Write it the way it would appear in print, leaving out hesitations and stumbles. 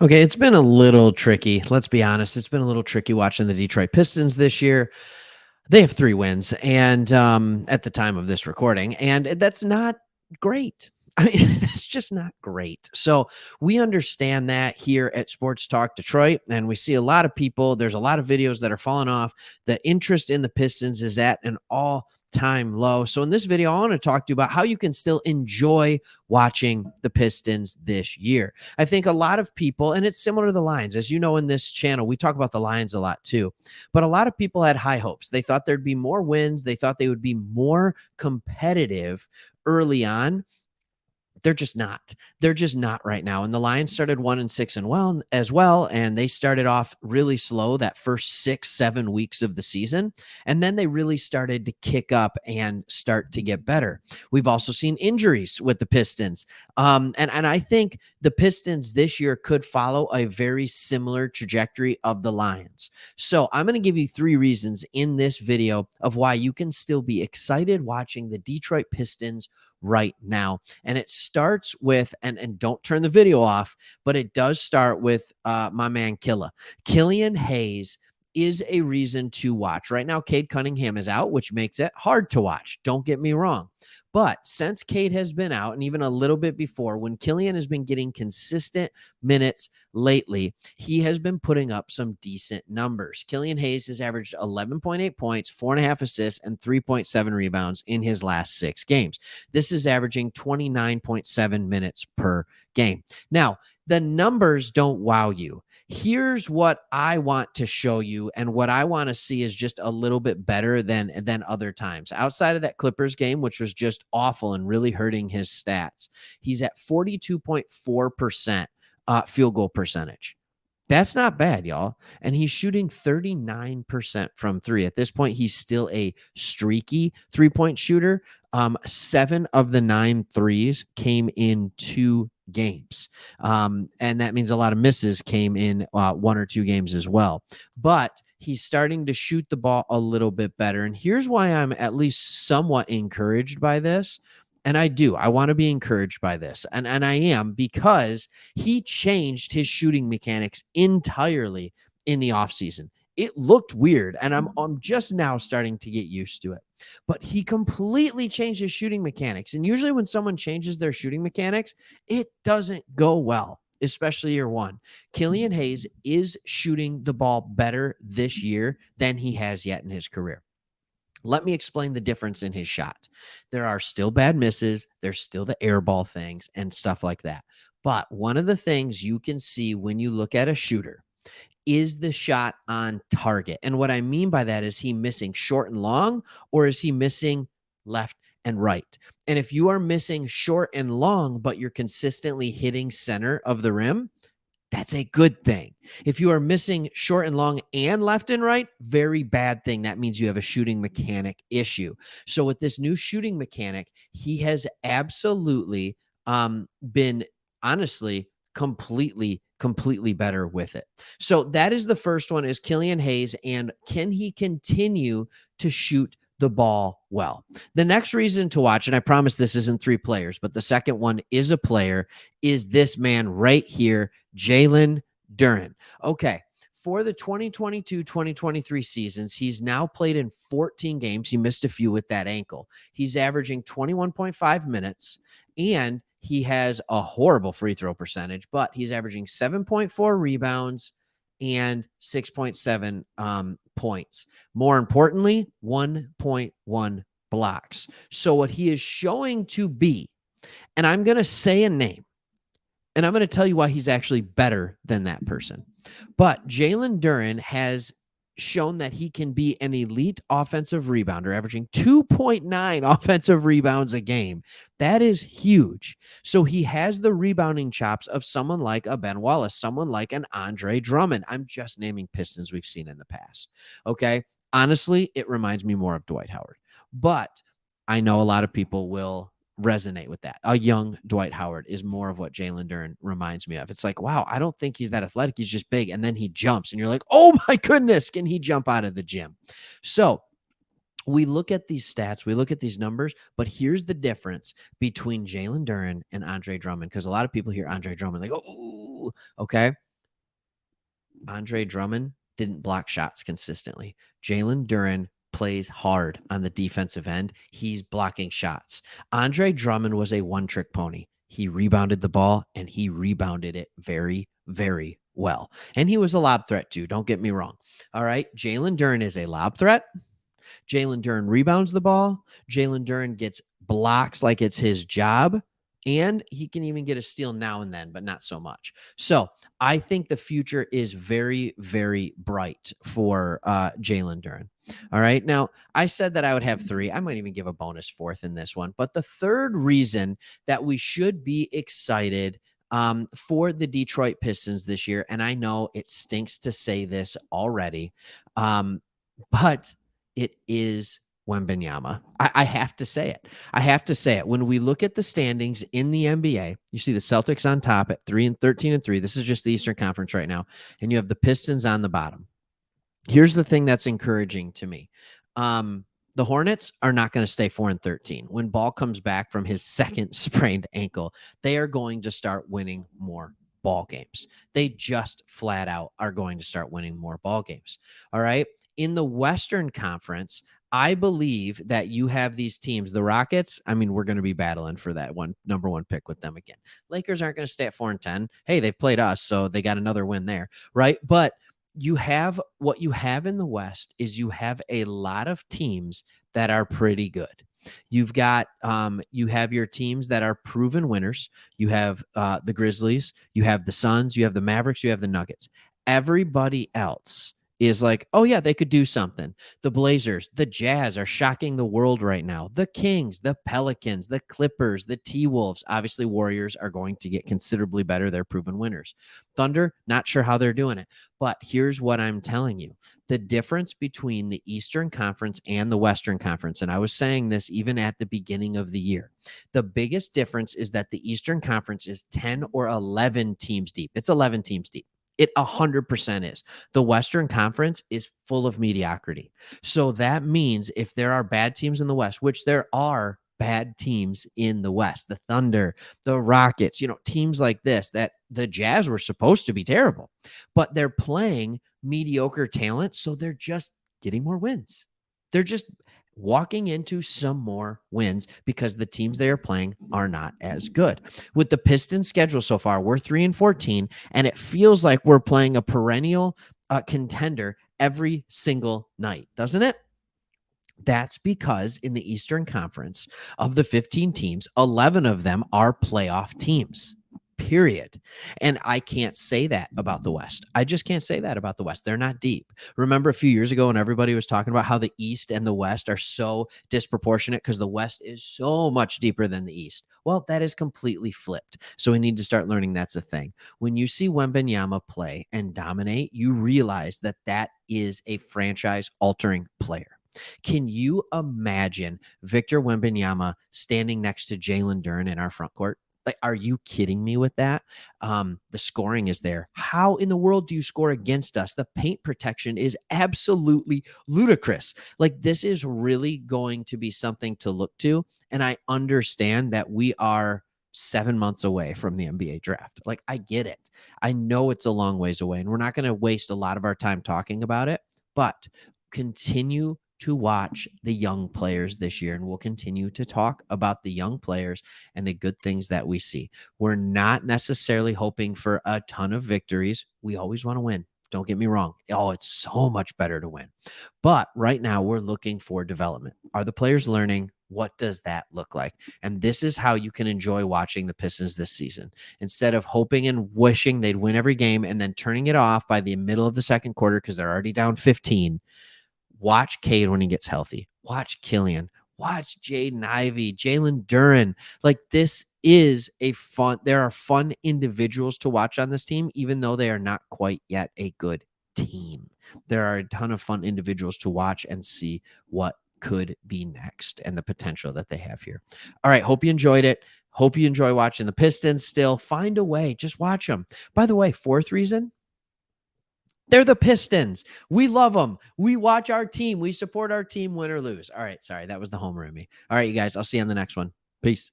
Okay, it's been a little tricky. Let's be honest. It's been a little tricky watching the Detroit Pistons this year. They have 3 wins and at the time of this recording, and that's not great. I mean, that's just not great. So, we understand that here at Sports Talk Detroit, and we see a lot of people, there's a lot of videos that are falling off. The interest in the Pistons is at an all-time low. So, in this video, I want to talk to you about how you can still enjoy watching the Pistons this year. I think a lot of people, and it's similar to the Lions, as you know, in this channel, we talk about the Lions a lot too. But a lot of people had high hopes. They thought there'd be more wins. They thought they would be more competitive early on. They're just not. They're just not right now. And the Lions started 1-6 and well as well. And they started off really slow that first 6-7 weeks of the season. And then they really started to kick up and start to get better. We've also seen injuries with the Pistons. And I think the Pistons this year could follow a very similar trajectory of the Lions. So I'm going to give you 3 reasons in this video of why you can still be excited watching the Detroit Pistons right now. And it starts with, and don't turn the video off, but it does start with my man Killian Hayes is a reason to watch. Right now, Cade Cunningham is out, which makes it hard to watch. Don't get me wrong. But since Cade has been out, and even a little bit before, when Killian has been getting consistent minutes lately, he has been putting up some decent numbers. Killian Hayes has averaged 11.8 points, 4.5 assists, and 3.7 rebounds in his last 6 games. This is averaging 29.7 minutes per game. Now, the numbers don't wow you. Here's what I want to show you, and what I want to see is just a little bit better than other times. Outside of that Clippers game, which was just awful and really hurting his stats, he's at 42.4% field goal percentage. That's not bad, y'all. And he's shooting 39% from 3. At this point, he's still a streaky 3-point shooter. 7 of the 9 threes came in 2 games. And that means a lot of misses came in 1 or 2 games as well. But he's starting to shoot the ball a little bit better. And here's why I'm at least somewhat encouraged by this. And I want to be encouraged by this. And I am, because he changed his shooting mechanics entirely in the offseason. It looked weird, and I'm just now starting to get used to it. But he completely changed his shooting mechanics. And usually when someone changes their shooting mechanics, it doesn't go well, especially year one. Killian Hayes is shooting the ball better this year than he has yet in his career. Let me explain the difference in his shot. There are still bad misses. There's still the air ball things and stuff like that. But one of the things you can see when you look at a shooter is the shot on target. And what I mean by that is he missing short and long, or is he missing left and right? And if you are missing short and long, but you're consistently hitting center of the rim, that's a good thing. If you are missing short and long and left and right, very bad thing. That means you have a shooting mechanic issue. So with this new shooting mechanic, he has absolutely been, honestly, completely better with it. So that is the first one, is Killian Hayes, and can he continue to shoot the ball well? The next reason to watch, and I promise this isn't 3 players, but the second one is a player, is this man right here, Jalen Duren. Okay. For the 2022-2023 seasons, he's now played in 14 games. He missed a few with that ankle. He's averaging 21.5 minutes, and he has a horrible free throw percentage, but he's averaging 7.4 rebounds and 6.7 points. More importantly, 1.1 blocks. So what he is showing to be, and I'm going to say a name, and I'm going to tell you why he's actually better than that person. But Jalen Duren has shown that he can be an elite offensive rebounder, averaging 2.9 offensive rebounds a game. That is huge. So he has the rebounding chops of someone like a Ben Wallace, someone like an Andre Drummond. I'm just naming Pistons we've seen in the past. Okay. Honestly, it reminds me more of Dwight Howard, but I know a lot of people will resonate with that. A young Dwight Howard is more of what Jalen Duren reminds me of. It's like, wow, I don't think he's that athletic. He's just big. And then he jumps and you're like, oh my goodness, can he jump out of the gym? So we look at these stats, we look at these numbers, but here's the difference between Jalen Duren and Andre Drummond, because a lot of people hear Andre Drummond like, oh, okay. Andre Drummond didn't block shots consistently. Jalen Duren plays hard on the defensive end. He's blocking shots. Andre Drummond was a one-trick pony. He rebounded the ball, and he rebounded it very, very well. And he was a lob threat too. Don't get me wrong. All right. Jalen Duren is a lob threat. Jalen Duren rebounds the ball. Jalen Duren gets blocks like it's his job. And he can even get a steal now and then, but not so much. So I think the future is very, very bright for Jalen Duren. All right. Now, I said that I would have three. I might even give a bonus fourth in this one. But the third reason that we should be excited for the Detroit Pistons this year, and I know it stinks to say this already, but it is Wembanyama. I have to say it. I have to say it. When we look at the standings in the NBA, you see the Celtics on top at 13-3. This is just the Eastern Conference right now. And you have the Pistons on the bottom. Here's the thing that's encouraging to me. The Hornets are not going to stay 4-13. When Ball comes back from his second sprained ankle, they are going to start winning more ball games. They just flat out are going to start winning more ball games. All right. In the Western Conference, I believe that you have these teams, the Rockets. I mean, we're going to be battling for that number one pick with them again. Lakers aren't going to stay at 4-10. Hey, they've played us, so they got another win there, right? But you have what you have in the West is you have a lot of teams that are pretty good. You've got you have your teams that are proven winners. You have the Grizzlies, you have the Suns, you have the Mavericks, you have the Nuggets. Everybody else is like, oh yeah, they could do something. The Blazers, the Jazz are shocking the world right now. The Kings, the Pelicans, the Clippers, the T-Wolves. Obviously, Warriors are going to get considerably better. They're proven winners. Thunder, not sure how they're doing it. But here's what I'm telling you. The difference between the Eastern Conference and the Western Conference, and I was saying this even at the beginning of the year, the biggest difference is that the Eastern Conference is 10 or 11 teams deep. It's 11 teams deep. It 100% is. The Western Conference is full of mediocrity. So that means if there are bad teams in the West, which there are bad teams in the West, the Thunder, the Rockets, teams like this, that the Jazz were supposed to be terrible, but they're playing mediocre talent. So they're just getting more wins. They're just walking into some more wins because the teams they are playing are not as good. With the Pistons schedule so far, we're 3-14, and it feels like we're playing a perennial contender every single night, doesn't it? That's because in the Eastern Conference, of the 15 teams, 11 of them are playoff teams. Period. And I can't say that about the West. I just can't say that about the West. They're not deep. Remember a few years ago when everybody was talking about how the East and the West are so disproportionate because the West is so much deeper than the East? Well, that is completely flipped. So we need to start learning that's a thing. When you see Wembanyama play and dominate, you realize that that is a franchise-altering player. Can you imagine Victor Wembanyama standing next to Jalen Duren in our front court? Like, are you kidding me with that? The scoring is there. How in the world do you score against us? The paint protection is absolutely ludicrous. Like, this is really going to be something to look to. And I understand that we are 7 months away from the NBA draft. Like, I get it. I know it's a long ways away, and we're not going to waste a lot of our time talking about it, but continue to watch the young players this year, and we'll continue to talk about the young players and the good things that we see. We're not necessarily hoping for a ton of victories. We always want to win. Don't get me wrong. Oh, it's so much better to win. But right now we're looking for development. Are the players learning? What does that look like? And this is how you can enjoy watching the Pistons this season. Instead of hoping and wishing they'd win every game and then turning it off by the middle of the second quarter because they're already down 15, watch Cade when he gets healthy. Watch Killian. Watch Jaden Ivey, Jalen Duren. Like, this is there are fun individuals to watch on this team, even though they are not quite yet a good team. There are a ton of fun individuals to watch and see what could be next and the potential that they have here. All right. Hope you enjoyed it. Hope you enjoy watching the Pistons still. Find a way. Just watch them. By the way, fourth reason, they're the Pistons. We love them. We watch our team. We support our team, win or lose. All right. Sorry. That was the homer in me. All right, you guys. I'll see you on the next one. Peace.